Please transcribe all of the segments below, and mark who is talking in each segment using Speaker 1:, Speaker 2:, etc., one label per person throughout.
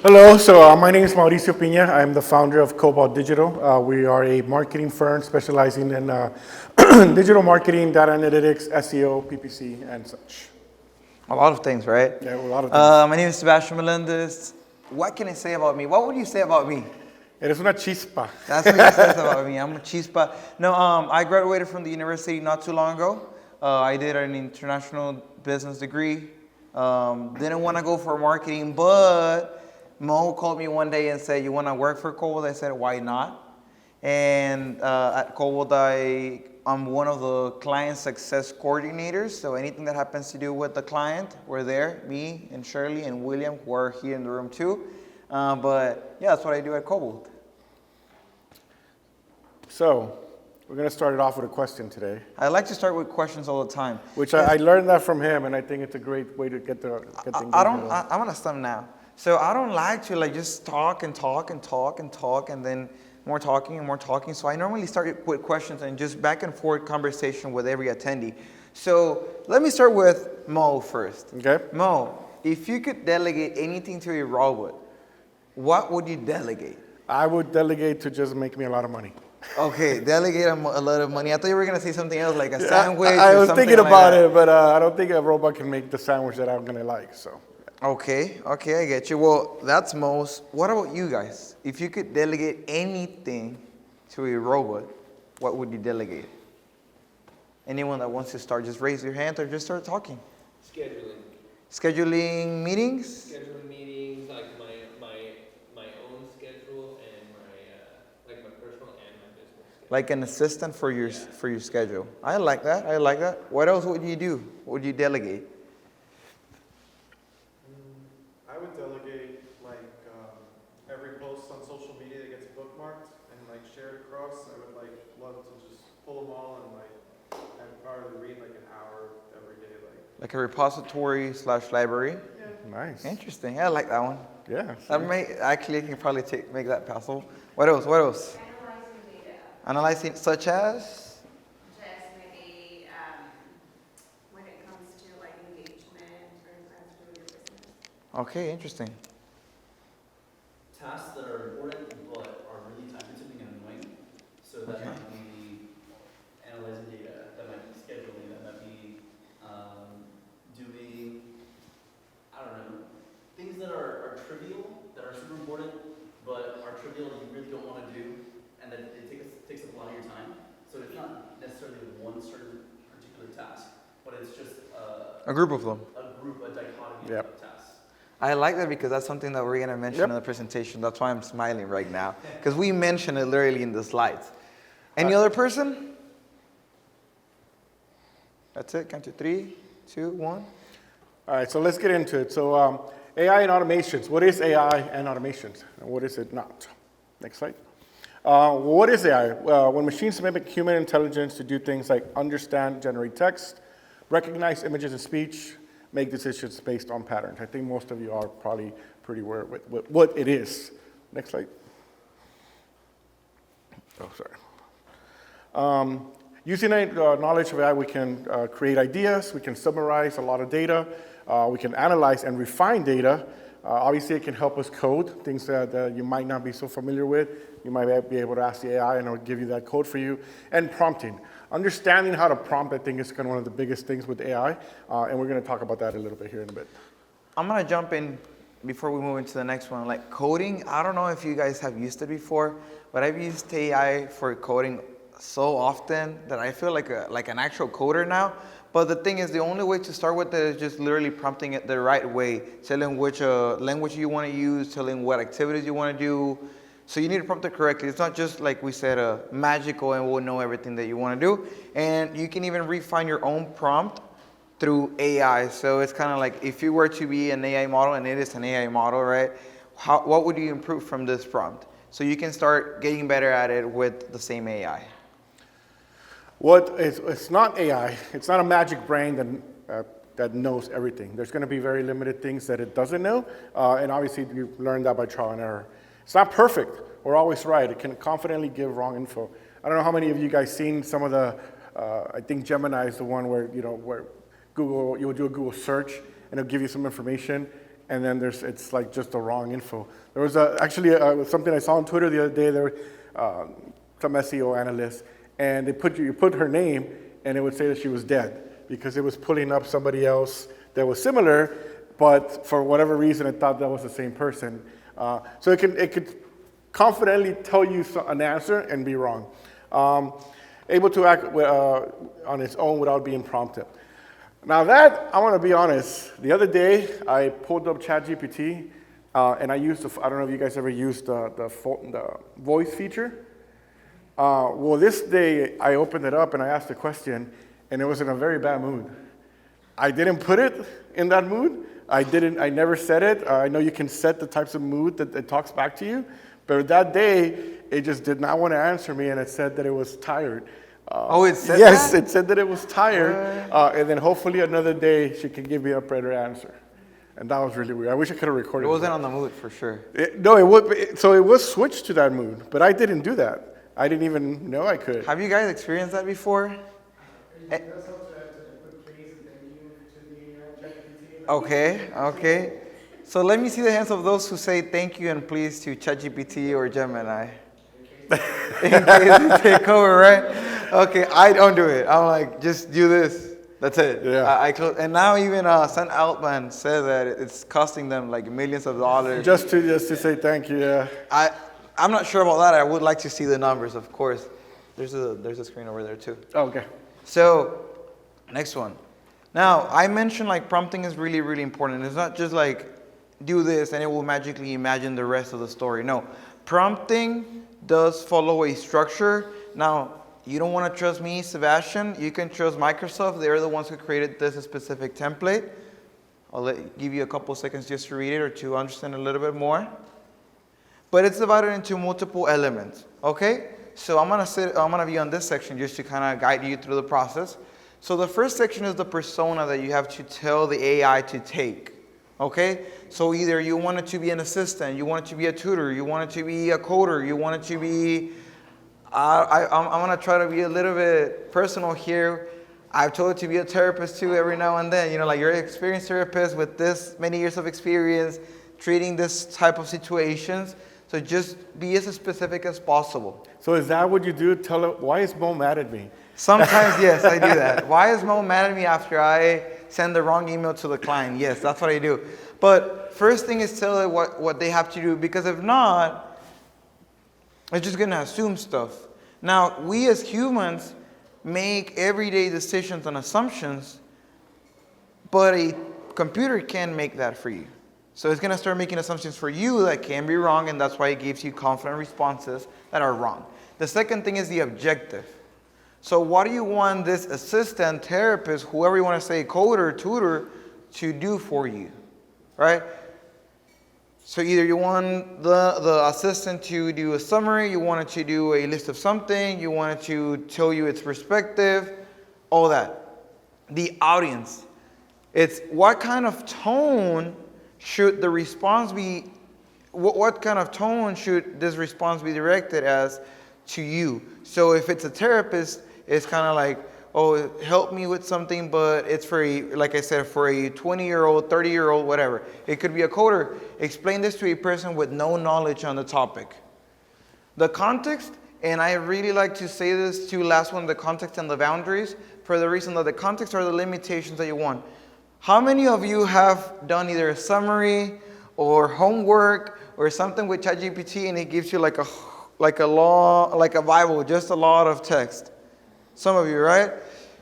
Speaker 1: Hello, my name is Mauricio Pina. I'm the founder of Cobalt Digital. We are a marketing firm specializing in digital marketing, data analytics, SEO, PPC, and such.
Speaker 2: A lot of things, right?
Speaker 1: Yeah, a lot of things.
Speaker 2: My name is Sebastian Melendez. What can I say about me? What would you say about me?
Speaker 1: Eres una chispa.
Speaker 2: That's what he says about me. I'm a chispa. No, I graduated from the university not too long ago. I did an international business degree. Didn't want to go for marketing, but Mo called me one day and said, "You want to work for Cobalt?" I said, "Why not?" And at Cobalt, I'm one of the client success coordinators. So anything that happens to do with the client, we're there. Me and Shirley and William, who are here in the room too. But yeah, that's what I do at Cobalt.
Speaker 1: So, we're going to start it off with a question today.
Speaker 2: I like to start with questions all the time.
Speaker 1: Which I learned that from him, and I think it's a great way to get the engagement.
Speaker 2: I'm going to start now. So I don't like to just talk and talk and talk and talk and then more talking and more talking. So I normally start with questions and just back and forth conversation with every attendee. So let me start with Mo first.
Speaker 1: Okay.
Speaker 2: Mo, if you could delegate anything to a robot, what would you delegate?
Speaker 1: I would delegate to just make me a lot of money.
Speaker 2: Okay, delegate a lot of money. I thought you were going to say something else like a sandwich.
Speaker 1: I was thinking about
Speaker 2: it,
Speaker 1: but I don't think a robot can make the sandwich that I'm going to like. So.
Speaker 2: Okay, I get you. Well, that's most. What about you guys? If you could delegate anything to a robot, what would you delegate? Anyone that wants to start, just raise your hand or just start talking.
Speaker 3: Scheduling.
Speaker 2: Scheduling meetings?
Speaker 3: Scheduling meetings, like my own schedule and my like my personal and my business schedule.
Speaker 2: Like an assistant for your schedule. I like that. What else would you do? What would you delegate?
Speaker 4: I would delegate every post on social media that gets bookmarked and shared across. I would love to just pull them all and I'd probably read an hour every day.
Speaker 2: Like a repository / library.
Speaker 4: Yeah.
Speaker 1: Nice.
Speaker 2: Interesting. I like that one.
Speaker 1: Yeah.
Speaker 2: I can probably make that possible. What else?
Speaker 5: Analyzing data.
Speaker 2: Analyzing such as?
Speaker 5: Just maybe when it comes to engagement or anything to do with your business.
Speaker 2: Okay, interesting.
Speaker 6: Tasks that are important but are really time-consuming and annoying. So that might be analyzing data, that might be scheduling, that might be doing, I don't know, things that are trivial, that are super important, but are trivial and you really don't want to do, and that it takes up a lot of your time. So it's not necessarily one certain particular task, but it's just
Speaker 2: A group of them.
Speaker 6: a dichotomy
Speaker 1: Yep.
Speaker 6: of tasks.
Speaker 2: I like that because that's something that we're going to mention in the presentation. That's why I'm smiling right now. Because we mentioned it literally in the slides. Any other person? That's it. Count to 3, 2, 1.
Speaker 1: All right, so let's get into it. So AI and automations. What is AI and automations? And what is it not? Next slide. What is AI? When machines mimic human intelligence to do things like understand, generate text, recognize images and speech, make decisions based on patterns. I think most of you are probably pretty aware with what it is. Next slide. Oh, sorry. Using knowledge of AI, we can create ideas, we can summarize a lot of data, we can analyze and refine data. Obviously, it can help us code, things that you might not be so familiar with. You might be able to ask the AI and it'll give you that code for you. And prompting. Understanding how to prompt, I think, is kind of one of the biggest things with AI. And we're going to talk about that a little bit here in a bit.
Speaker 2: I'm going to jump in before we move into the next one. Like coding, I don't know if you guys have used it before, but I've used AI for coding so often that I feel like an actual coder now. But the thing is, the only way to start with it is just literally prompting it the right way, telling which language you want to use, telling what activities you want to do. So you need to prompt it correctly. It's not just like we said, magical and we'll know everything that you want to do. And you can even refine your own prompt through AI. So it's kind of like if you were to be an AI model, and it is an AI model, right? What would you improve from this prompt? So you can start getting better at it with the same AI.
Speaker 1: It's not AI. It's not a magic brain that knows everything. There's going to be very limited things that it doesn't know. And obviously, you learn that by trial and error. It's not perfect. We're always right. It can confidently give wrong info. I don't know how many of you guys seen some of the, I think Gemini is the one where Google, you would do a Google search and it'll give you some information. and then it's like just the wrong info. There was actually something I saw on Twitter the other day. There were some SEO analysts, and you put her name, and it would say that she was dead because it was pulling up somebody else that was similar, but for whatever reason, it thought that was the same person. So it could confidently tell you an answer and be wrong. Able to act on its own without being prompted. Now that, I want to be honest, the other day I pulled up ChatGPT and I used, I don't know if you guys ever used the voice feature. Well, this day I opened it up and I asked a question and it was in a very bad mood. I didn't put it in that mood. I never said it. I know you can set the types of mood that it talks back to you, but that day it just did not want to answer me and it said that it was tired.
Speaker 2: It said
Speaker 1: yes,
Speaker 2: that?
Speaker 1: It said that it was tired, and then hopefully another day she can give me a better answer. And that was really weird. I wish I could have recorded
Speaker 2: It wasn't on the mood for sure.
Speaker 1: it was switched to that mood, but I didn't do that. I didn't even know I could.
Speaker 2: Have you guys experienced that before? Okay. So let me see the hands of those who say thank you and please to ChatGPT or Gemini. In case you take over, right? Okay, I don't do it. I'm like, just do this. That's it.
Speaker 1: Yeah.
Speaker 2: I close. And now even Sam Altman said that it's costing them like millions of dollars.
Speaker 1: Just to say thank you. Yeah.
Speaker 2: I'm not sure about that. I would like to see the numbers, of course. There's a screen over there too.
Speaker 1: Okay.
Speaker 2: So, next one. Now, I mentioned like prompting is really, really important. It's not just like do this and it will magically imagine the rest of the story. No, prompting does follow a structure. Now, you don't want to trust me, Sebastian. You can trust Microsoft. They're the ones who created this specific template. I'll give you a couple seconds just to read it or to understand a little bit more. But it's divided into multiple elements, okay? So I'm gonna be on this section just to kind of guide you through the process. So the first section is the persona that you have to tell the AI to take, okay? So either you want it to be an assistant, you want it to be a tutor, you want it to be a coder, you want it to be, I'm gonna try to be a little bit personal here. I've told it to be a therapist too every now and then, like you're an experienced therapist with this many years of experience treating this type of situations. So just be as specific as possible.
Speaker 1: So is that what you do? Tell it, why is Mo mad at me?
Speaker 2: Sometimes, yes, I do that. Why is Mo mad at me after I send the wrong email to the client? Yes, that's what I do. But first thing is tell it what they have to do, because if not, it's just going to assume stuff. Now, we as humans make everyday decisions and assumptions, but a computer can make that for you. So it's going to start making assumptions for you that can be wrong, and that's why it gives you confident responses that are wrong. The second thing is the objective. So what do you want this assistant, therapist, whoever you want to say, coder, tutor, to do for you, right? So either you want the assistant to do a summary, you want it to do a list of something, you want it to tell you its perspective, all that. The audience. It's what kind of tone should the response be, what kind of tone should this response be directed as to you? So if it's a therapist, it's kind of like, oh, help me with something, but it's for like I said, for a 20-year-old, 30-year-old, whatever. It could be a coder. Explain this to a person with no knowledge on the topic. The context, and I really like to say this to last one, the context and the boundaries, for the reason that the context are the limitations that you want. How many of you have done either a summary or homework or something with ChatGPT and it gives you like a Bible, just a lot of text? Some of you, right?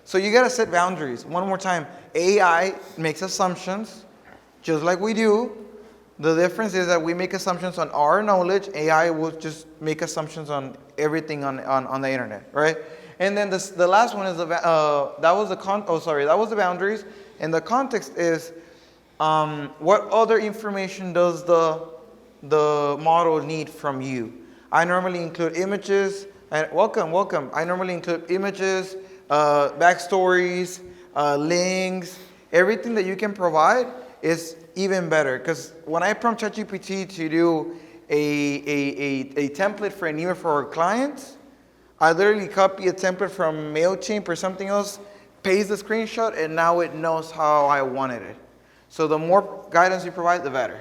Speaker 2: So you got to set boundaries. One more time. AI makes assumptions just like we do. The difference is that we make assumptions on our knowledge. AI will just make assumptions on everything on the internet, right? And then the last one is that was the boundaries. And the context is what other information does the model need from you? I normally include images. Welcome. I normally include images, backstories, links. Everything that you can provide is even better. Because when I prompt ChatGPT to do a template for an email for our clients, I literally copy a template from MailChimp or something else, paste the screenshot, and now it knows how I wanted it. So the more guidance you provide, the better.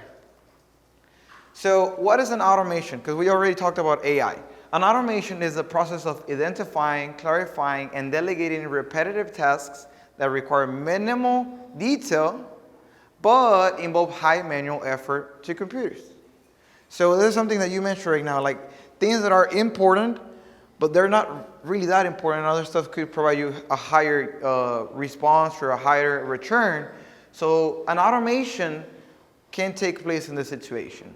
Speaker 2: So what is an automation? Because we already talked about AI. An automation is the process of identifying, clarifying, and delegating repetitive tasks that require minimal detail, but involve high manual effort to computers. So there's something that you mentioned right now, like things that are important, but they're not really that important. Other stuff could provide you a higher response or a higher return. So an automation can take place in this situation.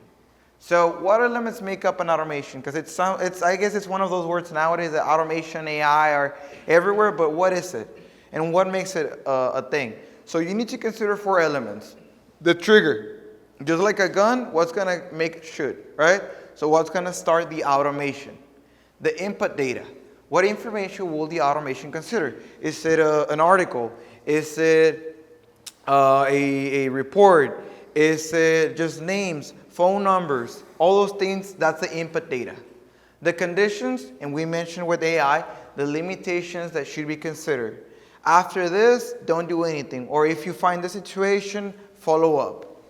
Speaker 2: So what elements make up an automation? Because I guess it's one of those words nowadays that automation, AI are everywhere, but what is it? And what makes it a thing? So you need to consider 4 elements. The trigger. Just like a gun, what's going to make it shoot, right? So what's going to start the automation? The input data. What information will the automation consider? Is it an article? Is it a report? Is it just names, phone numbers, all those things? That's the input data. The conditions, and we mentioned with AI, the limitations that should be considered. After this, don't do anything. Or if you find the situation, follow up.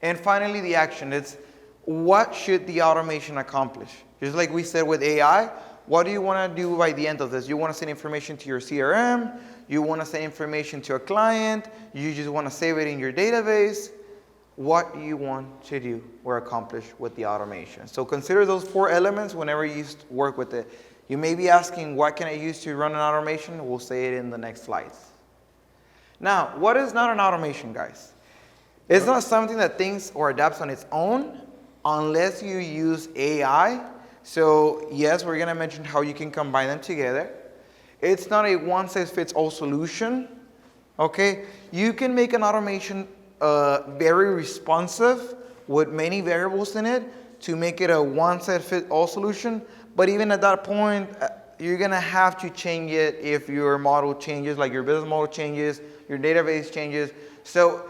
Speaker 2: And finally, the action. It's what should the automation accomplish? Just like we said with AI, what do you want to do by the end of this? You want to send information to your CRM? You want to send information to a client? You just want to save it in your database? What do you want to do or accomplish with the automation? So consider those 4 elements whenever you work with it. You may be asking, what can I use to run an automation? We'll say it in the next slides. Now, what is not an automation, guys? It's not something that thinks or adapts on its own unless you use AI. So yes, we're going to mention how you can combine them together. It's not a one-size-fits-all solution. Okay? You can make an automation very responsive with many variables in it to make it a one-size-fits-all solution. But even at that point, you're going to have to change it if your model changes, like your business model changes, your database changes. So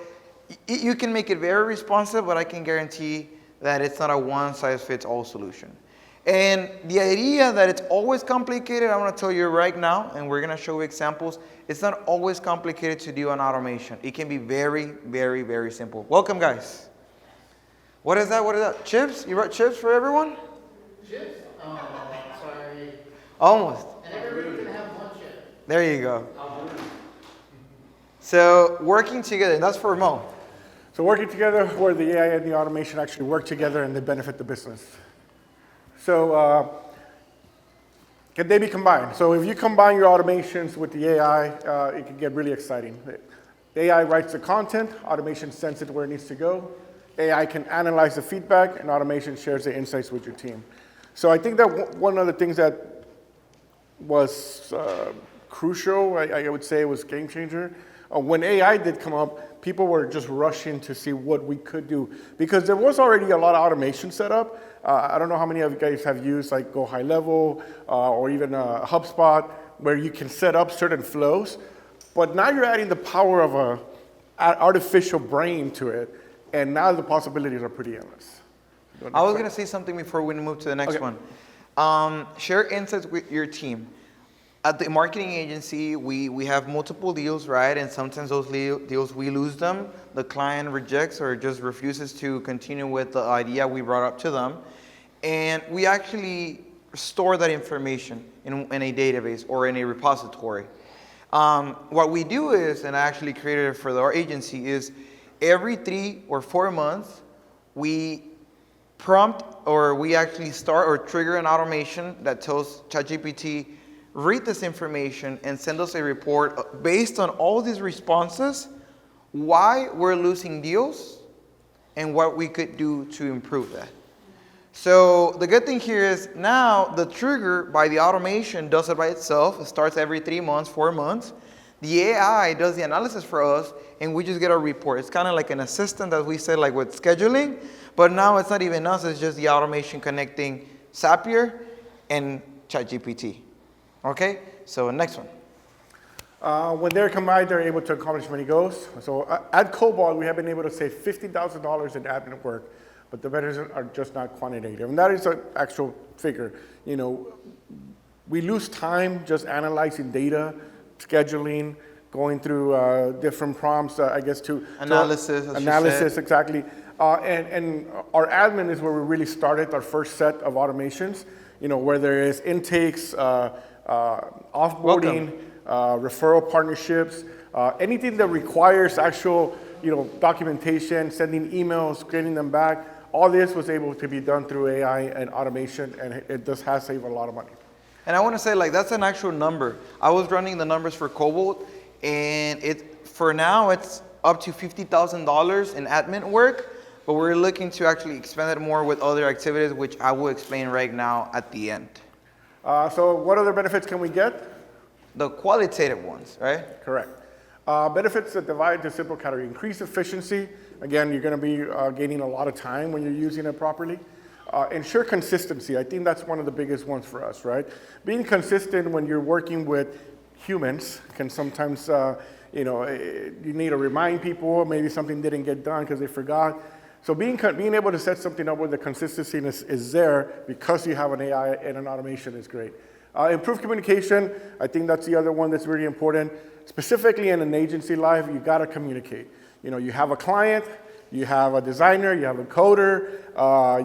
Speaker 2: you can make it very responsive, but I can guarantee that it's not a one-size-fits-all solution. And the idea that it's always complicated, I want to tell you right now, and we're going to show you examples, it's not always complicated to do an automation. It can be very, very, very simple. Welcome, guys. What is that? What is that? Chips? You brought chips for everyone?
Speaker 7: Chips? Oh, sorry.
Speaker 2: Almost.
Speaker 7: And everybody can have one chip.
Speaker 2: There you go. So working together, that's for Mo.
Speaker 1: So working together where the AI and the automation actually work together and they benefit the business. So can they be combined? So if you combine your automations with the AI, it can get really exciting. The AI writes the content, automation sends it where it needs to go. AI can analyze the feedback, and automation shares the insights with your team. So I think that one of the things that was crucial, I would say, was game changer. When AI did come up, people were just rushing to see what we could do because there was already a lot of automation set up. I don't know how many of you guys have used like Go High Level or even HubSpot, where you can set up certain flows. But now you're adding the power of an artificial brain to it, and now the possibilities are pretty endless.
Speaker 2: I was going to say something before we move to the next one. Share insights with your team. At the marketing agency, we have multiple deals, right? And sometimes those deals, we lose them. The client rejects or just refuses to continue with the idea we brought up to them. And we actually store that information in a database or in a repository. What we do is, and I actually created it for our agency, is every 3 or 4 months, we prompt or we actually start or trigger an automation that tells ChatGPT, read this information and send us a report based on all these responses, why we're losing deals and what we could do to improve that. So the good thing here is now the trigger by the automation does it by itself. It starts every 3 months, 4 months. The AI does the analysis for us and we just get a report. It's kind of like an assistant that we said like with scheduling, but now it's not even us, it's just the automation connecting Zapier and ChatGPT. Okay, so next one.
Speaker 1: When they're combined, they're able to accomplish many goals. So at Cobalt, we have been able to save $50,000 in admin work, but the vendors are just not quantitative. And that is an actual figure. You know, we lose time just analyzing data, scheduling, going through different prompts, I guess, to
Speaker 2: Analysis, as you
Speaker 1: analysis,
Speaker 2: said.
Speaker 1: exactly. And our admin is where we really started our first set of automations, where there is intakes, offboarding, referral partnerships, anything that requires actual, documentation, sending emails, getting them back. All this was able to be done through AI and automation, and it just has saved a lot of money.
Speaker 2: And I want to say, that's an actual number. I was running the numbers for Cobalt, and for now it's up to $50,000 in admin work, but we're looking to actually expand it more with other activities, which I will explain right now at the end.
Speaker 1: So what other benefits can we get?
Speaker 2: The qualitative ones, right?
Speaker 1: Correct. Benefits that divide into simple category. Increase efficiency. Again, you're going to be gaining a lot of time when you're using it properly. Ensure consistency. I think that's one of the biggest ones for us, right? Being consistent when you're working with humans can sometimes, you need to remind people, maybe something didn't get done because they forgot. So being able to set something up where the consistency is there because you have an AI and an automation is great. Improve communication. I think that's the other one that's really important. Specifically in an agency life, you got to communicate. You have a client, you have a designer, you have a coder,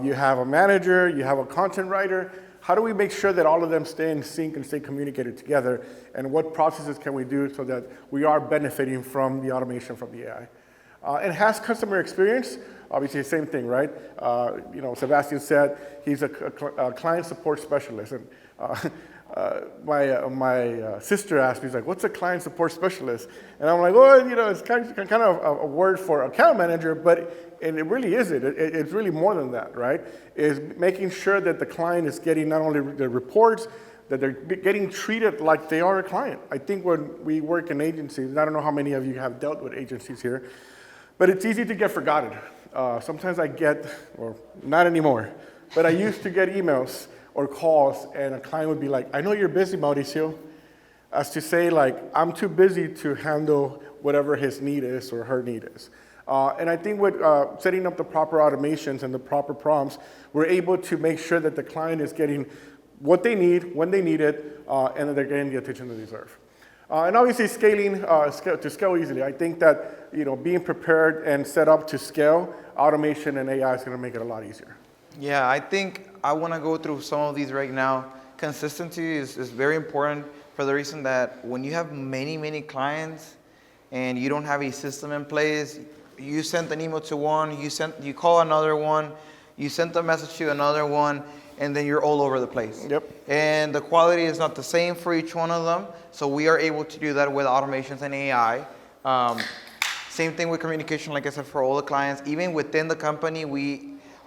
Speaker 1: you have a manager, you have a content writer. How do we make sure that all of them stay in sync and stay communicated together? And what processes can we do so that we are benefiting from the automation from the AI? Enhance customer experience. Obviously, the same thing, right? Sebastian said he's a client support specialist. And my sister asked me, she's like, what's a client support specialist? And I'm like, it's kind of a word for account manager, and it really isn't. It's really more than that, right? Is making sure that the client is getting not only the reports, that they're getting treated like they are a client. I think when we work in agencies, I don't know how many of you have dealt with agencies here, but it's easy to get forgotten. Sometimes or not anymore, but I used to get emails or calls, and a client would be like, I know you're busy, Mauricio, as to say, I'm too busy to handle whatever his need is or her need is. And I think with setting up the proper automations and the proper prompts, we're able to make sure that the client is getting what they need, when they need it, and that they're getting the attention they deserve. And obviously scaling to scale easily. I think that being prepared and set up to scale, automation and AI is going to make it a lot easier.
Speaker 2: Yeah, I think I want to go through some of these right now. Consistency is very important for the reason that when you have many, many clients and you don't have a system in place, you sent an email to one, you call another one, you sent a message to another one, and then you're all over the place.
Speaker 1: Yep.
Speaker 2: And the quality is not the same for each one of them, so we are able to do that with automations and AI. Same thing with communication, like I said, for all the clients. Even within the company,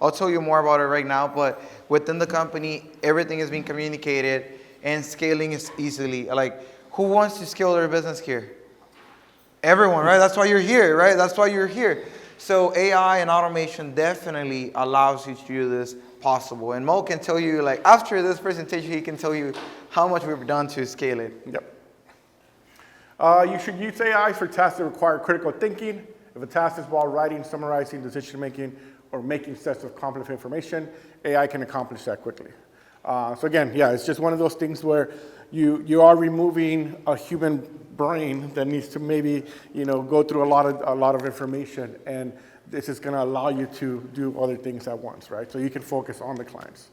Speaker 2: I'll tell you more about it right now, but within the company, everything is being communicated and scaling is easily. Who wants to scale their business here? Everyone, right? That's why you're here, right? That's why you're here. So AI and automation definitely allows you to do this possible. And Mo can tell you, after this presentation, he can tell you how much we've done to scale it.
Speaker 1: Yep. You should use AI for tasks that require critical thinking. If a task is while writing, summarizing, decision-making, or making sets of complex information, AI can accomplish that quickly. So again, it's just one of those things where you are removing a human brain that needs to maybe go through a lot of information, and this is going to allow you to do other things at once, right? So you can focus on the clients.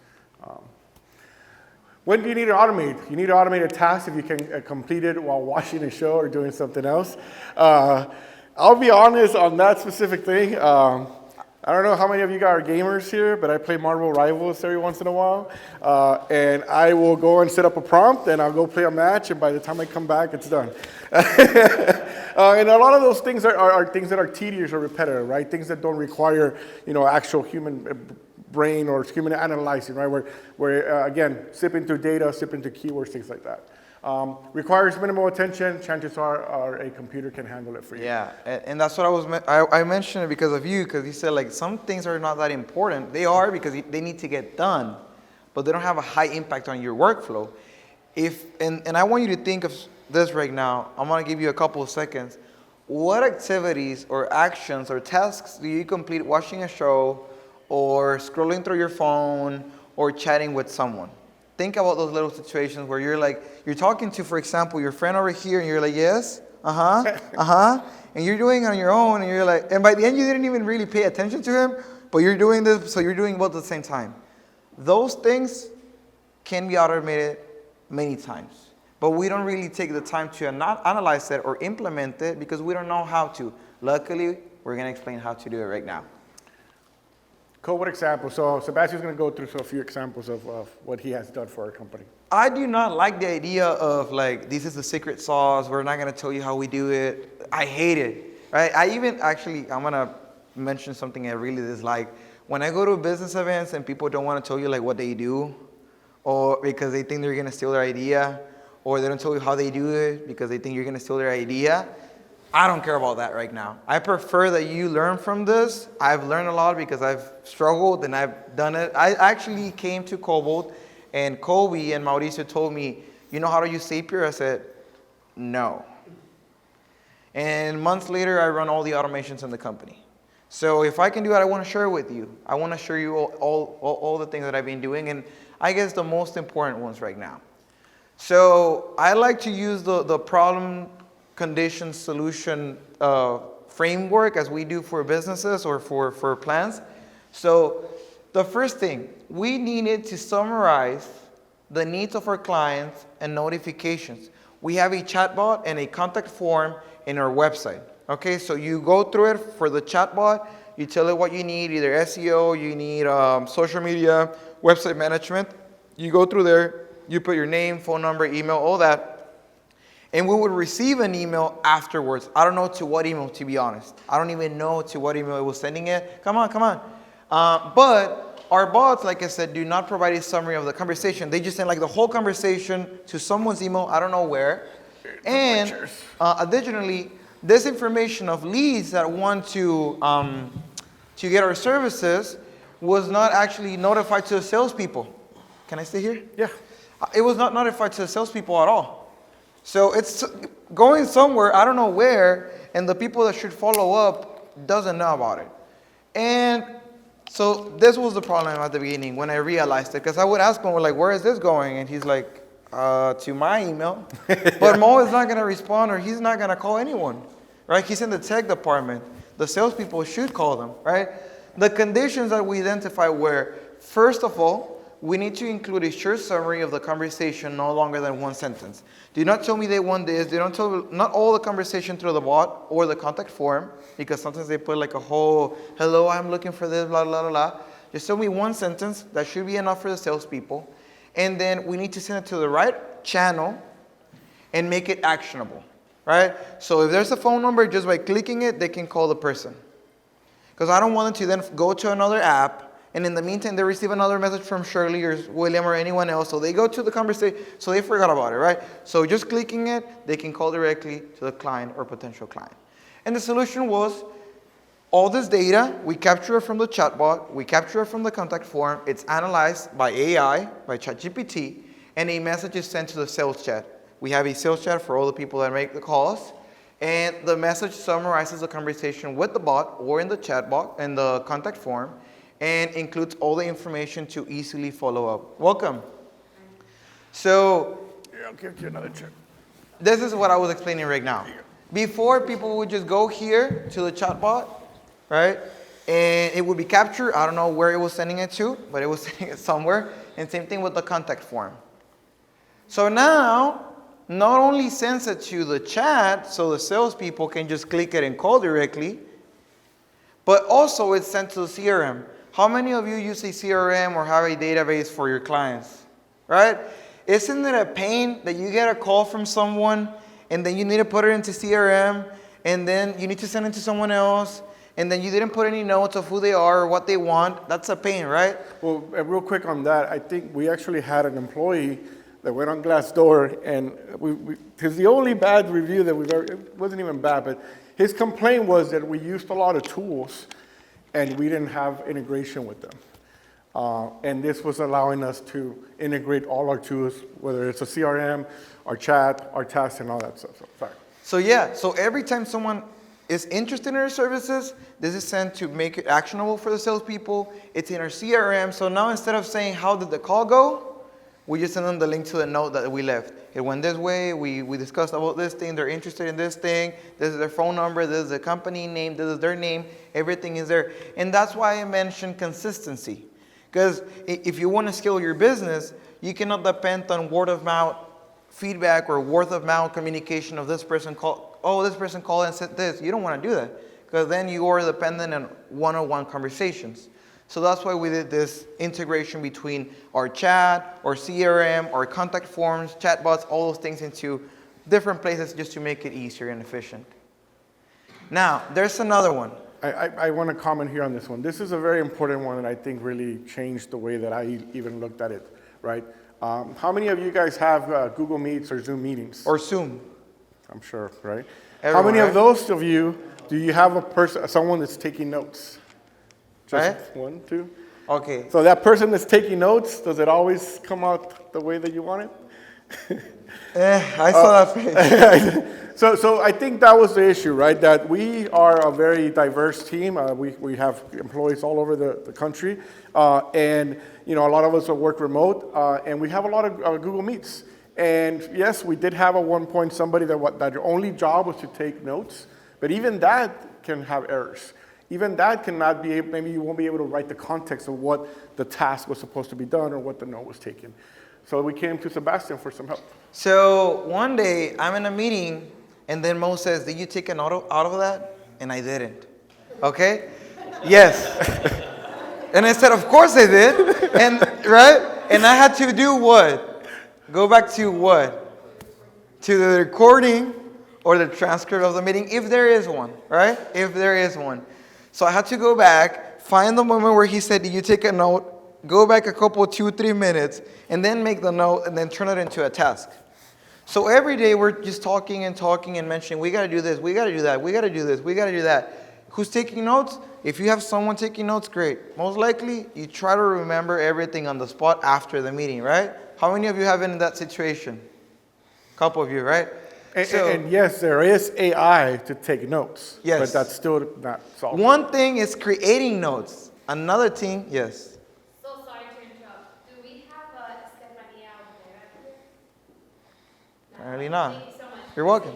Speaker 1: When do you need to automate? You need to automate a task if you can complete it while watching a show or doing something else. I'll be honest on that specific thing. I don't know how many of you guys are gamers here, but I play Marvel Rivals every once in a while. And I will go and set up a prompt, and I'll go play a match, and by the time I come back, it's done. And a lot of those things are things that are tedious or repetitive, right? Things that don't require, actual human brain or human analyzing, right? Where again, sipping through data, sipping through keywords, things like that. Requires minimal attention. Chances are a computer can handle it for you.
Speaker 2: Yeah, and that's what I mentioned it because of you, because you said some things are not that important. They are because they need to get done, but they don't have a high impact on your workflow. And I want you to think of this right now. I'm going to give you a couple of seconds. What activities or actions or tasks do you complete watching a show or scrolling through your phone or chatting with someone? Think about those little situations where you're talking to, for example, your friend over here, and you're like, yes, and you're doing it on your own, and you're like, and by the end you didn't even really pay attention to him, but you're doing this, so you're doing both at the same time. Those things can be automated many times, but we don't really take the time to not analyze it or implement it because we don't know how to. Luckily, we're going to explain how to do it right now.
Speaker 1: Cool, what example? So Sebastian's going to go through a few examples of what he has done for our company.
Speaker 2: I do not like the idea of like, this is the secret sauce. We're not going to tell you how we do it. I hate it, right? I'm going to mention something I really dislike. When I go to business events and people don't want to tell you like what they do, or because they think they're going to steal their idea, or they don't tell you how they do it because they think you're going to steal their idea, I don't care about that right now. I prefer that you learn from this. I've learned a lot because I've struggled and I've done it. I actually came to Cobalt, and Kobe and Mauricio told me, you know how to use Zapier? I said, no. And months later, I run all the automations in the company. So if I can do it, I want to share it with you. I want to share you all the things that I've been doing, and I guess the most important ones right now. So I like to use the problem, condition, solution framework as we do for businesses or for plans. So the first thing, we needed to summarize the needs of our clients and notifications. We have a chatbot and a contact form in our website. Okay, so you go through it for the chatbot, you tell it what you need, either SEO, you need social media, website management. You go through there, you put your name, phone number, email, all that. And we would receive an email afterwards. I don't know to what email, to be honest. I don't even know to what email it was sending it. Come on. But our bots, like I said, do not provide a summary of the conversation. They just send like the whole conversation to someone's email, I don't know where. And additionally, this information of leads that want to get our services was not actually notified to the salespeople. Can I stay here?
Speaker 1: Yeah.
Speaker 2: It was not notified to the salespeople at all. So it's going somewhere, I don't know where, and the people that should follow up doesn't know about it. And so this was the problem at the beginning when I realized it, because I would ask him, like, where is this going? And he's like, to my email. But Mo is not going to respond, or he's not going to call anyone, right? He's in the tech department. The salespeople should call them, right? The conditions that we identified were, first of all, we need to include a short summary of the conversation, no longer than one sentence. Do not tell me they want this. They don't tell me, not all the conversation through the bot or the contact form, because sometimes they put like a whole, hello, I'm looking for this, blah, blah, blah, blah. Just tell me one sentence. That should be enough for the salespeople. And then we need to send it to the right channel and make it actionable, right? So if there's a phone number, just by clicking it, they can call the person. Because I don't want them to then go to another app, and in the meantime, they receive another message from Shirley or William or anyone else. So they go to the conversation, so they forgot about it, right? So just clicking it, they can call directly to the client or potential client. And the solution was all this data, we capture it from the chatbot, we capture it from the contact form, it's analyzed by AI, by ChatGPT, and a message is sent to the sales chat. We have a sales chat for all the people that make the calls, and the message summarizes the conversation with the bot or in the chatbot and the contact form, and includes all the information to easily follow up. Welcome. So,
Speaker 1: Yeah, I'll give you another check.
Speaker 2: this is what I was explaining right now. Before, people would just go here to the chatbot, right? And it would be captured. I don't know where it was sending it to, but it was sending it somewhere. And same thing with the contact form. So now, not only sends it to the chat, so the salespeople can just click it and call directly, but also it's sent to the CRM. How many of you use a CRM or have a database for your clients, right? Isn't it a pain that you get a call from someone and then you need to put it into CRM and then you need to send it to someone else and then you didn't put any notes of who they are or what they want? That's a pain, right?
Speaker 1: Well, real quick on that, I think we actually had an employee that went on Glassdoor, and because the only bad review that we've ever, it wasn't even bad, but his complaint was that we used a lot of tools and we didn't have integration with them. And this was allowing us to integrate all our tools, whether it's a CRM, our chat, our tasks, and all that stuff. So, sorry.
Speaker 2: So yeah, so every time someone is interested in our services, this is sent to make it actionable for the salespeople. It's in our CRM. So now instead of saying, how did the call go? We just send them the link to the note that we left. It went this way. We discussed about this thing. They're interested in this thing. This is their phone number. This is the company name. This is their name. Everything is there. And that's why I mentioned consistency. Because if you want to scale your business, you cannot depend on word of mouth feedback or word of mouth communication of this person called, oh, this person called and said this. You don't want to do that, because then you are dependent on one-on-one conversations. So that's why we did this integration between our chat, our CRM, our contact forms, chatbots, all those things into different places just to make it easier and efficient. Now, there's another one.
Speaker 1: I want to comment here on this one. This is a very important one, and I think really changed the way that I even looked at it, right? How many of you guys have Google Meets or Zoom meetings?
Speaker 2: Or Zoom.
Speaker 1: I'm sure, right?
Speaker 2: Everyone,
Speaker 1: How many
Speaker 2: right?
Speaker 1: of those of you do you have a person, someone that's taking notes? Just
Speaker 2: Right?
Speaker 1: one, two?
Speaker 2: Okay.
Speaker 1: So that person that's taking notes, does it always come out the way that you want it?
Speaker 2: I saw that face.
Speaker 1: So I think that was the issue, right? That we are a very diverse team. We have employees all over the country, and a lot of us work remote, and we have a lot of Google Meets. And yes, we did have at one point somebody that their only job was to take notes, but even that can have errors. Even that cannot be, maybe you won't be able to write the context of what the task was supposed to be done or what the note was taken. So we came to Sebastian for some help.
Speaker 2: So one day I'm in a meeting, and then Mo says, "Did you take a note out of that?" And I didn't. Okay? Yes. And I said, "Of course I did." And right? And I had to do what? Go back to what? To the recording or the transcript of the meeting, if there is one, right? If there is one. So I had to go back, find the moment where he said, "Did you take a note?" Go back a couple, 2-3 minutes, and then make the note, and then turn it into a task. So every day we're just talking and mentioning, we got to do this, we got to do that, we got to do this, we got to do that. Who's taking notes? If you have someone taking notes, great. Most likely, you try to remember everything on the spot after the meeting, right? How many of you have been in that situation? A couple of you, right?
Speaker 1: And yes, there is AI to take notes,
Speaker 2: Yes.
Speaker 1: but that's still not solved.
Speaker 2: One thing is creating notes. Another thing, yes.
Speaker 5: So sorry to interrupt. Do we have Stephanie out there?
Speaker 2: Apparently not.
Speaker 5: Thank you so much.
Speaker 2: You're welcome.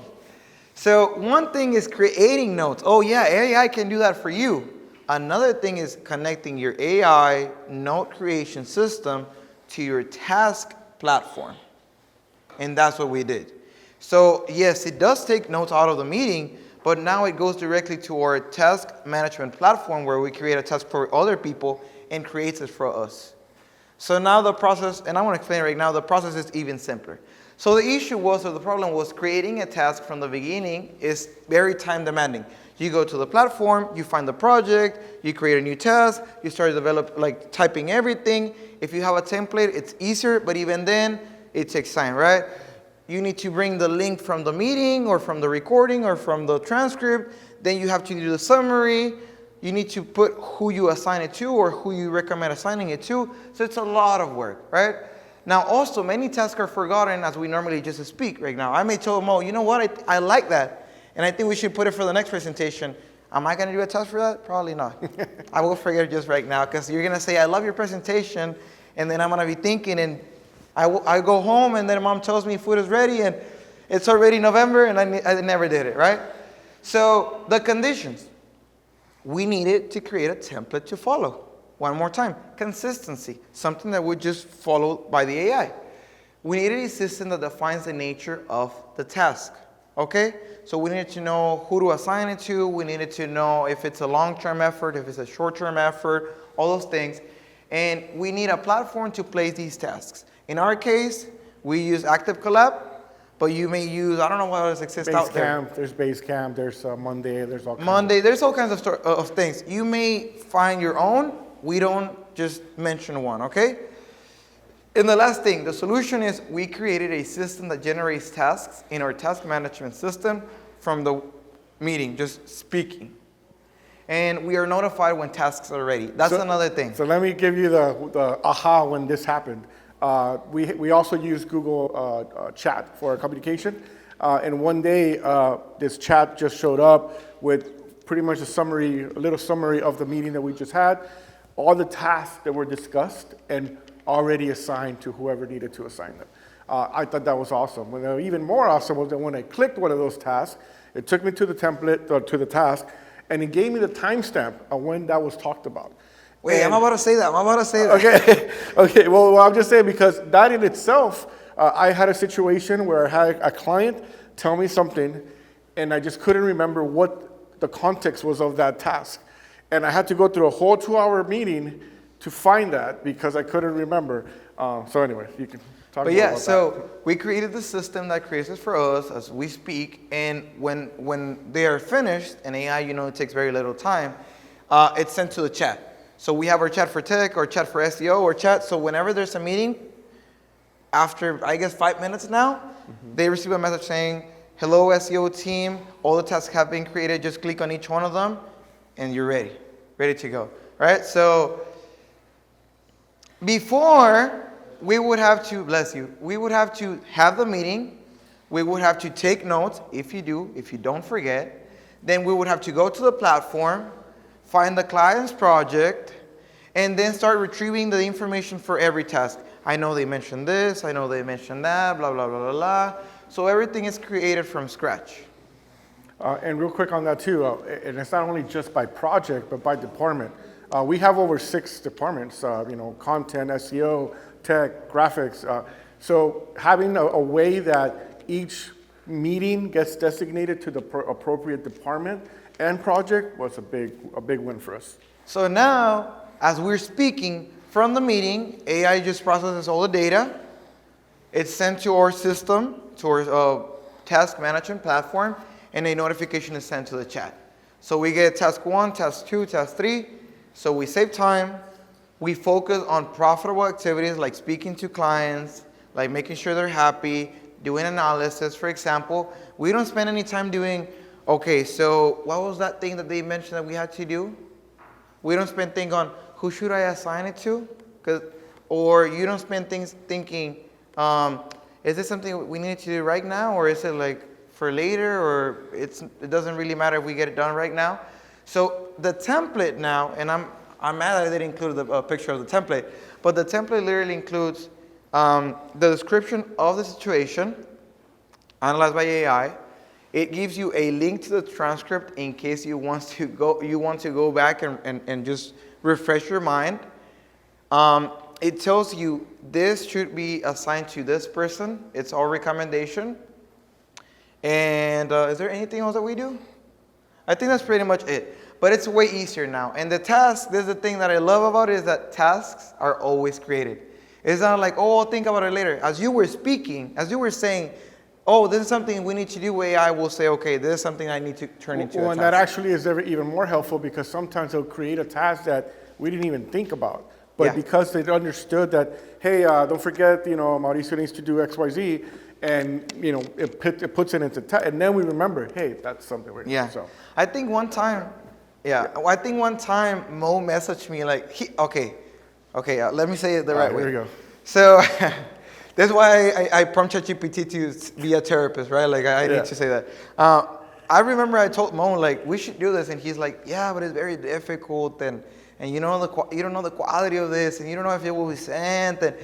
Speaker 2: So one thing is creating notes. Oh yeah, AI can do that for you. Another thing is connecting your AI note creation system to your task platform. And that's what we did. So yes, it does take notes out of the meeting, but now it goes directly to our task management platform where we create a task for other people and creates it for us. So now the process, and I want to explain it right now, the process is even simpler. So the issue was, or the problem was, creating a task from the beginning is very time demanding. You go to the platform, you find the project, you create a new task, you start to develop, like typing everything. If you have a template, it's easier, but even then, it takes time, right? You need to bring the link from the meeting or from the recording or from the transcript. Then you have to do the summary. You need to put who you assign it to or who you recommend assigning it to. So it's a lot of work, right? Now also, many tasks are forgotten as we normally just speak right now. I may tell Mo, you know what, I like that. And I think we should put it for the next presentation. Am I going to do a task for that? Probably not. I will forget it just right now because you're going to say, I love your presentation. And then I'm going to be thinking, and I go home, and then mom tells me food is ready, and it's already November, and I never did it, right? So the conditions. We needed to create a template to follow. One more time, consistency, something that would just follow by the AI. We needed a system that defines the nature of the task, okay? So we needed to know who to assign it to. We needed to know if it's a long-term effort, if it's a short-term effort, all those things. And we need a platform to place these tasks. In our case, we use Active Collab, but you may use, I don't know what else exists out there.
Speaker 1: There's Basecamp, there's Monday, there's all kinds
Speaker 2: Monday, there's all kinds of things. You may find your own. We don't just mention one, okay? And the last thing, the solution is we created a system that generates tasks in our task management system from the meeting, just speaking. And we are notified when tasks are ready. That's another thing.
Speaker 1: So let me give you the aha when this happened. We also use Google Chat for our communication. And one day, this chat just showed up with pretty much a little summary of the meeting that we just had, all the tasks that were discussed, and already assigned to whoever needed to assign them. I thought that was awesome. Even more awesome was that when I clicked one of those tasks, it took me to the template, or to the task, and it gave me the timestamp of when that was talked about.
Speaker 2: Wait,
Speaker 1: And-
Speaker 2: I'm about to say that.
Speaker 1: Okay, okay. Well, I'm just saying because that in itself, I had a situation where I had a client tell me something, and I just couldn't remember what the context was of that task, and I had to go through a whole 2-hour meeting to find that because I couldn't remember. So anyway, you can talk
Speaker 2: But
Speaker 1: more
Speaker 2: yeah,
Speaker 1: about
Speaker 2: so we created the system that creates this for us as we speak, and when they are finished, and AI, it takes very little time, it's sent to the chat. So we have our chat for tech, or chat for SEO, or chat. So whenever there's a meeting, after I guess 5 minutes now, they receive a message saying, "Hello SEO team, all the tasks have been created. Just click on each one of them, and you're ready to go." Right? So before, we would have to, bless you, we would have to have the meeting, we would have to take notes, if you don't forget, then we would have to go to the platform, find the client's project, and then start retrieving the information for every task. I know they mentioned this, I know they mentioned that, blah, blah, blah, blah, blah. So everything is created from scratch.
Speaker 1: And real quick on that too, and it's not only just by project, but by department. We have over 6 departments, content, SEO, tech, graphics. So having a way that each meeting gets designated to the appropriate department and project was a big win for us.
Speaker 2: So now, as we're speaking from the meeting, AI just processes all the data. It's sent to our system, to our task management platform, and a notification is sent to the chat. So we get task 1, task 2, task 3. So we save time. We focus on profitable activities like speaking to clients, like making sure they're happy, doing analysis. For example, we don't spend any time doing, okay, so what was that thing that they mentioned that we had to do? We don't spend thinking on who should I assign it to? Or you don't spend things thinking, is this something we need to do right now, or is it like for later, or it doesn't really matter if we get it done right now? So the template now, and I'm mad that I didn't include a picture of the template, but the template literally includes the description of the situation, analyzed by AI. It gives you a link to the transcript in case you want to go back and just refresh your mind. It tells you this should be assigned to this person. It's our recommendation. And is there anything else that we do? I think that's pretty much it. But it's way easier now. And the tasks, there's the thing that I love about it, is that tasks are always created. It's not like, oh, I'll think about it later. As you were speaking, as you were saying, oh, this is something we need to do, AI will say, okay, this is something I need to turn into a task.
Speaker 1: And that actually is even more helpful because sometimes they'll create a task that we didn't even think about. But because they understood that, hey, don't forget, Mauricio needs to do X, Y, Z, and, it puts it into task, and then we remember, hey, that's something we're doing. So.
Speaker 2: I think one time Mo messaged me like, okay, let me say it the right way.
Speaker 1: Here we go.
Speaker 2: So that's why I prompt ChatGPT to be a therapist, right? Like I need to say that. I remember I told Mo like we should do this, and he's like, yeah, but it's very difficult, and you don't know the quality of this, and you don't know if it will be sent. And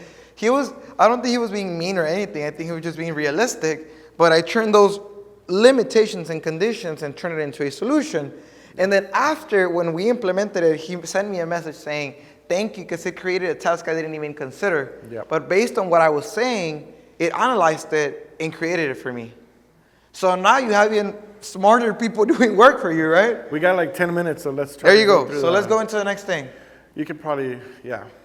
Speaker 2: I don't think he was being mean or anything. I think he was just being realistic. But I turned those limitations and conditions and turned it into a solution. And then after, when we implemented it, he sent me a message saying, thank you, because it created a task I didn't even consider.
Speaker 1: Yep.
Speaker 2: But based on what I was saying, it analyzed it and created it for me. So now you have even smarter people doing work for you, right?
Speaker 1: We got like 10 minutes, so let's try.
Speaker 2: There you go. So let's go into the next thing.
Speaker 1: You could probably,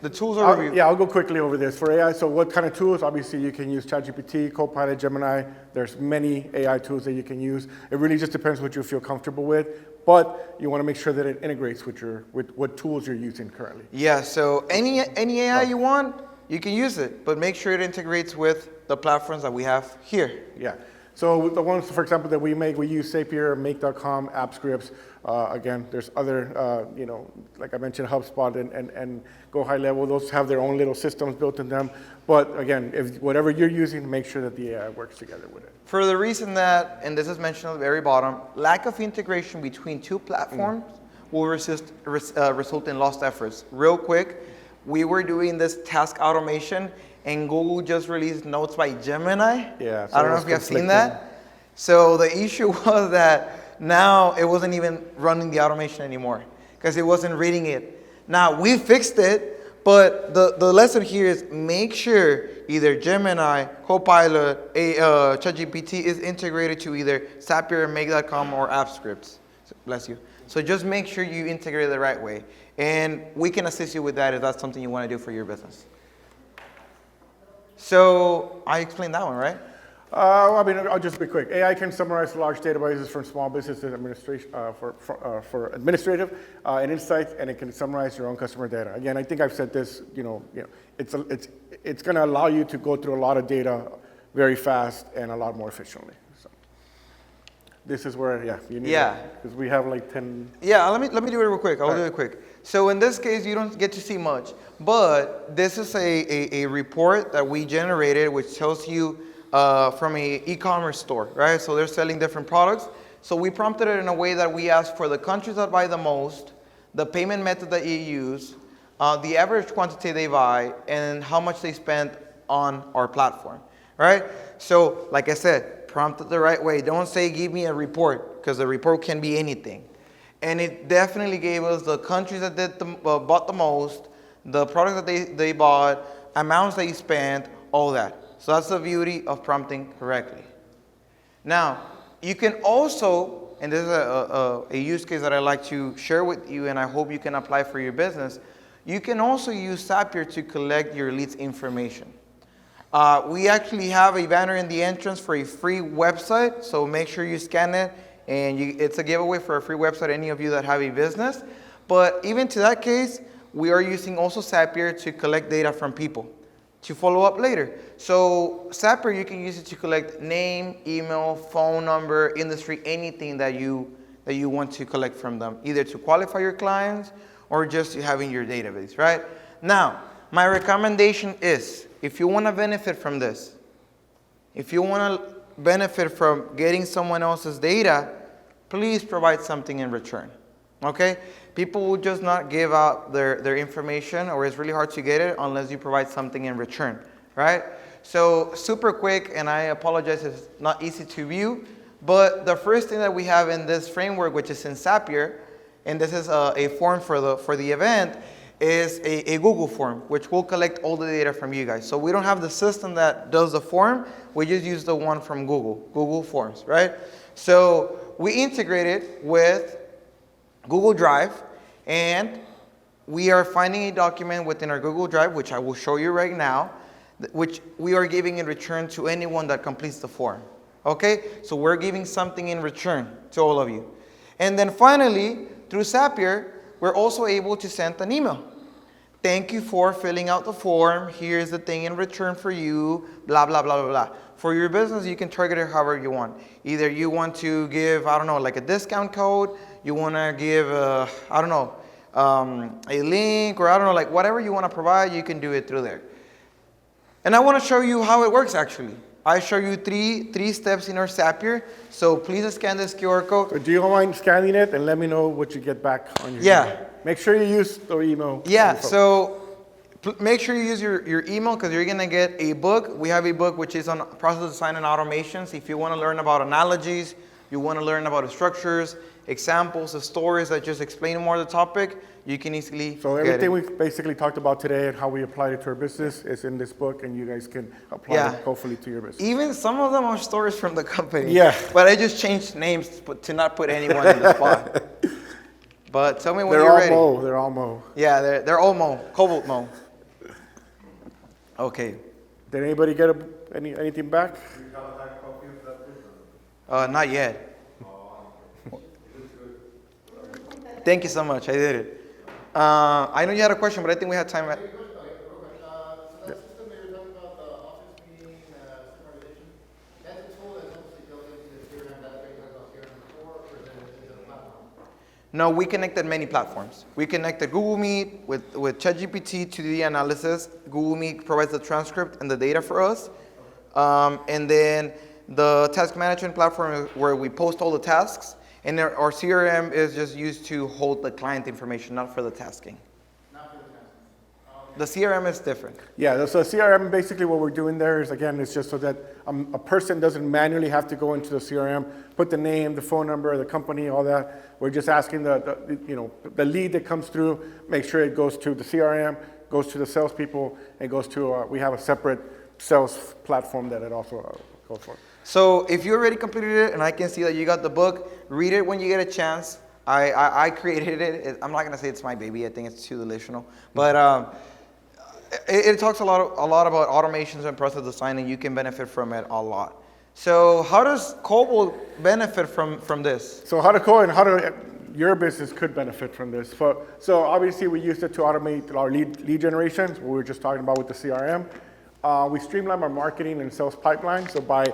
Speaker 2: The tools overview.
Speaker 1: I'll go quickly over this. For AI, so what kind of tools? Obviously, you can use ChatGPT, Copilot, Gemini. There's many AI tools that you can use. It really just depends what you feel comfortable with, but you want to make sure that it integrates with what tools you're using currently.
Speaker 2: Yeah, so any AI you want, you can use it, but make sure it integrates with the platforms that we have here.
Speaker 1: Yeah. So the ones, for example, that we use Zapier, Make.com, AppScripts. Again, there's other, like I mentioned, HubSpot and Go High Level. Those have their own little systems built in them. But again, if whatever you're using, make sure that the AI works together with it.
Speaker 2: For the reason that, and this is mentioned at the very bottom, lack of integration between two platforms will result in lost efforts. Real quick, we were doing this task automation, and Google just released Notes by Gemini.
Speaker 1: Yeah, so
Speaker 2: I don't
Speaker 1: it
Speaker 2: know
Speaker 1: was
Speaker 2: if you have seen
Speaker 1: conflicting.
Speaker 2: that. So the issue was that now it wasn't even running the automation anymore because it wasn't reading it. Now we fixed it, but the lesson here is make sure either Gemini, Copilot, ChatGPT is integrated to either Zapier, Make.com, or AppScripts. Bless you. So just make sure you integrate it the right way. And we can assist you with that if that's something you want to do for your business. So I explained that one, right?
Speaker 1: I mean, I'll just be quick. AI can summarize large databases from small businesses administration for administrative and insights, and it can summarize your own customer data. Again, I think I've said this. It's going to allow you to go through a lot of data very fast and a lot more efficiently. So this is where, you need because we have like 10.
Speaker 2: Yeah, let me do it real quick. I'll do it quick. So in this case, you don't get to see much, but this is a report that we generated, which tells you from a e-commerce store, right? So they're selling different products. So we prompted it in a way that we asked for the countries that buy the most, the payment method that you use, the average quantity they buy, and how much they spend on our platform, right? So like I said, prompt it the right way. Don't say, give me a report, because the report can be anything. And it definitely gave us the countries that bought the most, the products that they bought, amounts they spent, all that. So that's the beauty of prompting correctly. Now, you can also, and this is a use case that I like to share with you, and I hope you can apply for your business, you can also use Zapier to collect your leads information. We actually have a banner in the entrance for a free website, so make sure you scan it, and it's a giveaway for a free website, any of you that have a business. But even to that case, we are using also Zapier to collect data from people to follow up later. So Zapier, you can use it to collect name, email, phone number, industry, anything that you want to collect from them, either to qualify your clients or just to have in your database, right? Now, my recommendation is, if you want to benefit from this, if you want to benefit from getting someone else's data, please provide something in return, okay? People will just not give out their information, or it's really hard to get it unless you provide something in return, right? So super quick, and I apologize if it's not easy to view, but the first thing that we have in this framework, which is in Zapier, and this is a form for the event, is a Google form, which will collect all the data from you guys. So we don't have the system that does the form, we just use the one from Google Forms, right? So we integrate it with Google Drive, and we are finding a document within our Google Drive, which I will show you right now, which we are giving in return to anyone that completes the form. Okay? So we're giving something in return to all of you. And then finally, through Zapier, we're also able to send an email. Thank you for filling out the form. Here's the thing in return for you, blah, blah, blah, blah, blah. For your business, you can target it however you want. Either you want to give, I don't know, like a discount code, you want to give, I don't know, a link, or I don't know, like whatever you want to provide, you can do it through there. And I want to show you how it works actually. I show you three steps in our Zapier. So please scan this QR code.
Speaker 1: So do you mind scanning it and let me know what you get back on your email? Make sure you use the email.
Speaker 2: Yeah, so make sure you use your email, because you're going to get a book. We have a book which is on process design and automations. If you want to learn about analogies, you want to learn about the structures, examples, the stories that just explain more of the topic, you can easily
Speaker 1: So everything we basically talked about today and how we applied it to our business is in this book, and you guys can apply it hopefully to your business.
Speaker 2: Even some of them are stories from the company.
Speaker 1: Yeah.
Speaker 2: But I just changed names to not put anyone in the spot. But tell me when you're ready.
Speaker 1: They're all Mo.
Speaker 2: Yeah, they're all Mo, Cobalt Mo. Okay.
Speaker 1: Did anybody get anything back?
Speaker 2: Not yet. Thank you so much. I did it. I know you had a question, but I think we had time.
Speaker 7: So that system that you're talking about, the office meeting summarization, that's a tool that's obviously built into the CRM database, like about CRM before, or is it a platform?
Speaker 2: No, we connected many platforms. We connected Google Meet with ChatGPT to do the analysis. Google Meet provides the transcript and the data for us. And then the task management platform is where we post all the tasks. And our CRM is just used to hold the client information, not for the tasking.
Speaker 7: Not for the tasking.
Speaker 2: the CRM is different.
Speaker 1: Yeah, so CRM, basically what we're doing there is, again, it's just so that a person doesn't manually have to go into the CRM, put the name, the phone number, the company, all that. We're just asking the lead that comes through, make sure it goes to the CRM, goes to the salespeople, and goes to, we have a separate sales platform that it also goes for.
Speaker 2: So if you already completed it, and I can see that you got the book, read it when you get a chance. I created it. I'm not gonna say it's my baby. I think it's too delusional, but it talks a lot about automations and process design, and you can benefit from it a lot. So how does Cobalt benefit from this?
Speaker 1: So your business could benefit from this. So obviously we used it to automate our lead generation, what we were just talking about with the CRM. We streamline our marketing and sales pipeline. So by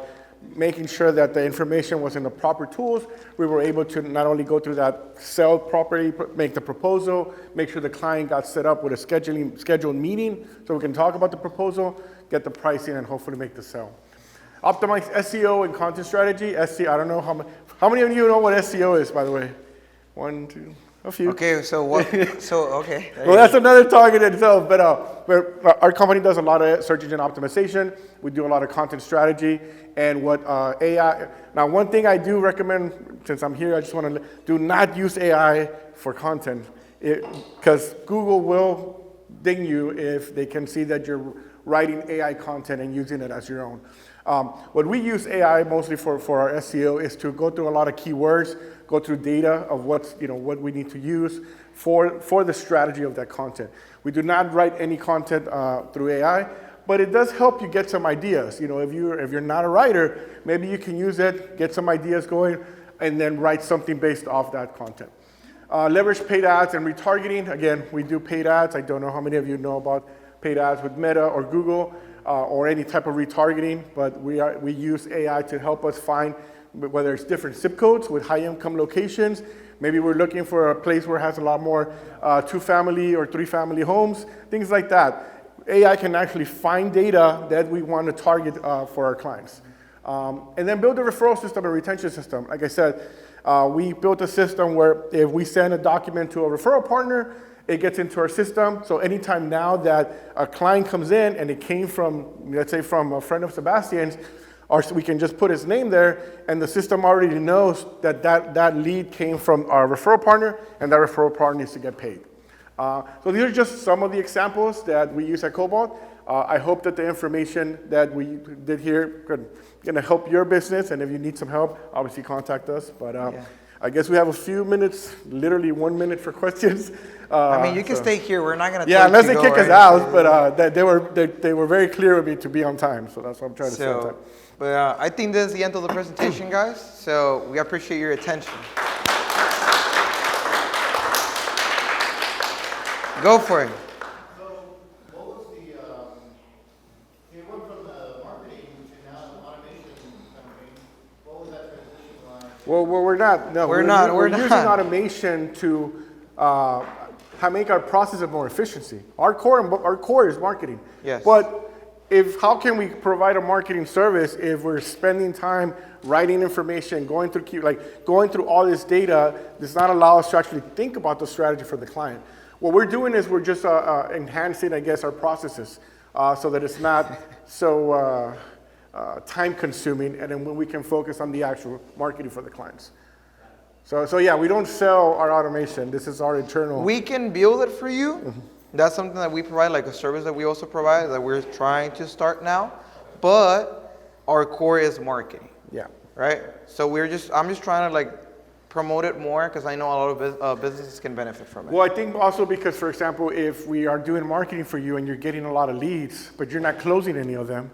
Speaker 1: making sure that the information was in the proper tools, we were able to not only go through that sell properly, make the proposal, make sure the client got set up with a scheduled meeting so we can talk about the proposal, get the pricing, and hopefully make the sale. Optimize SEO and content strategy. SEO, I don't know how many of you know what SEO is, by the way? One, two, a few.
Speaker 2: Okay, so what? Okay.
Speaker 1: Well, that's another target itself, but our company does a lot of search engine optimization. We do a lot of content strategy, and what AI. Now, one thing I do recommend, since I'm here, I just want to do not use AI for content, because Google will ding you if they can see that you're writing AI content and using it as your own. What we use AI mostly for our SEO is to go through a lot of keywords, go through data of what we need to use for the strategy of that content. We do not write any content through AI, but it does help you get some ideas. If you're not a writer, maybe you can use it, get some ideas going, and then write something based off that content. Leverage paid ads and retargeting. Again, we do paid ads. I don't know how many of you know about paid ads with Meta or Google or any type of retargeting, but we use AI to help us find whether it's different zip codes with high income locations. Maybe we're looking for a place where it has a lot more 2-family or 3-family homes, things like that. AI can actually find data that we want to target for our clients. And then build a referral system and retention system. Like I said, we built a system where if we send a document to a referral partner, it gets into our system. So anytime now that a client comes in and it came from, let's say, from a friend of Sebastian's, or we can just put his name there, and the system already knows that lead came from our referral partner, and that referral partner needs to get paid. So these are just some of the examples that we use at Cobalt. I hope that the information that we did here going to help your business, and if you need some help, obviously contact us. But I guess we have a few minutes, literally 1 minute for questions.
Speaker 2: You can stay here. We're not going to.
Speaker 1: Yeah, unless they kick us out. But they were very clear with me to be on time, so that's what I'm trying to say. On time.
Speaker 2: But I think this is the end of the presentation, guys. So we appreciate your attention. Go for it.
Speaker 7: So what was it went from the marketing to now the automation company. What was that transition like?
Speaker 1: Well, we're not. No, we're using automation to make our processes more efficiency. Our core is marketing.
Speaker 2: Yes.
Speaker 1: But how can we provide a marketing service if we're spending time writing information, going through all this data, does not allow us to actually think about the strategy for the client. What we're doing is we're just enhancing, I guess, our processes so that it's not so time consuming, and then when we can focus on the actual marketing for the clients. So yeah, we don't sell our automation. This is our internal.
Speaker 2: We can build it for you. Mm-hmm. That's something that we provide, like a service that we also provide that we're trying to start now. But our core is marketing.
Speaker 1: Yeah.
Speaker 2: Right? So I'm just trying to promote it more because I know a lot of businesses can benefit from it.
Speaker 1: Well, I think also because, for example, if we are doing marketing for you and you're getting a lot of leads, but you're not closing any of them,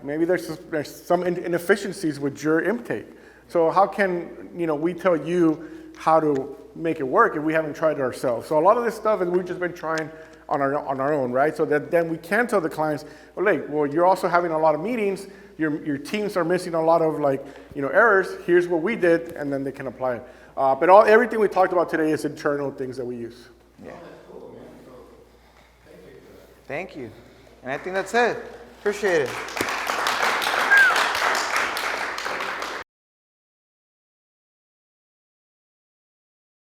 Speaker 1: maybe there's some inefficiencies with your intake. So how can we tell you how to make it work if we haven't tried it ourselves? So a lot of this stuff is we've just been trying on our own, right? So that then we can tell the clients, well, you're also having a lot of meetings. Your teams are missing a lot of errors. Here's what we did, and then they can apply it. But everything we talked about today is internal things that we use.
Speaker 2: Yeah. Thank you. And I think that's it. Appreciate it.